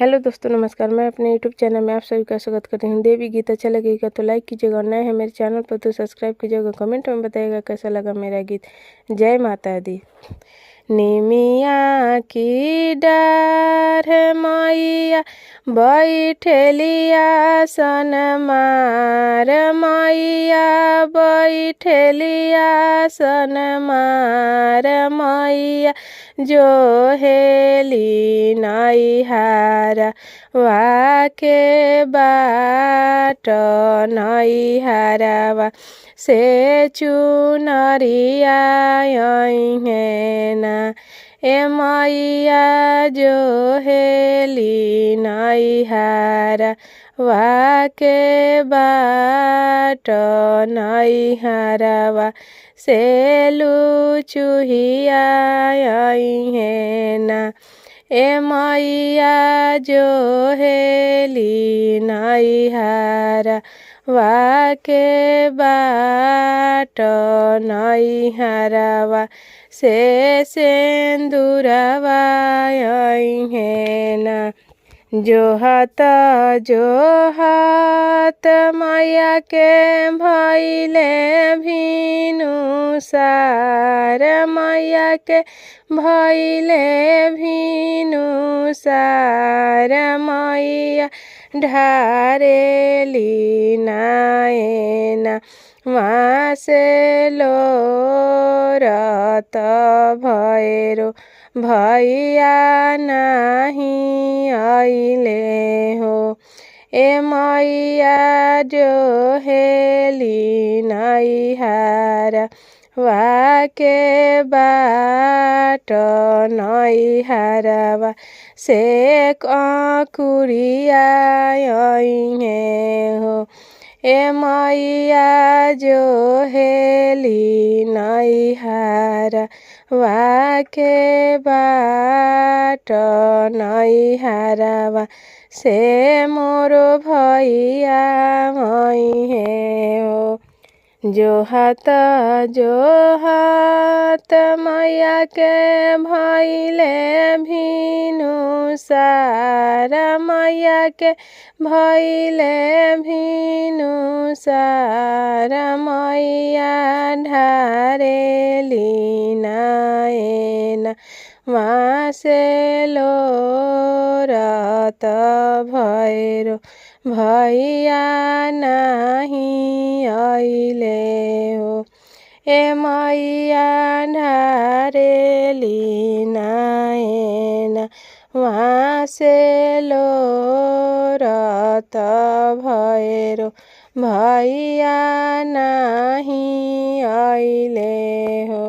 Hello दोस्तों, नमस्कार। मैं अपने यूट्यूब चैनल में आप सभी का स्वागत करती हूँ। देवी गीत अच्छा लगेगा तो लाइक कीजिएगा और नए हैं मेरे चैनल पर तो सब्सक्राइब कीजिएगा। कमेंट में बताइएगा कैसा लगा मेरा गीत। जय माता दी। निमिया की डार मैया बैठलिया सन मार मैया बैठलिया सन मार मैया जो हेली नैहारा वाके बाट नैहारावा से चुनरिया ना ए मैया जो हेली नैहारा वाके बाट नैहारावा से लुचुहिया ना ए मैया जो हेली नैहारा वाके बाट नैहारावा से सेंदूरवा ना जोहत मैया के भैले भीनु सार मैया के भैले भीनु सार मैया ढारेली नायना वहाँ से लोरत भैरो भैया नहीं आइले हो ए मैया जो हेली नैहारा वाके बाट नैहारावा से कुरिया हो ए मैया जो हेली नैहारा वाके बाट नैहारावा से मोरो भैया हो जोहत मैया के भैले भीनु सारा मैया के भैले भीनु सारा मैया ढारेली नायना वहाँ से लोरत भैरो भैया नहीं आइले हो ए मैया ढारेली नायना वहाँ से लोरत भैरो भैया नहीं आइले हो।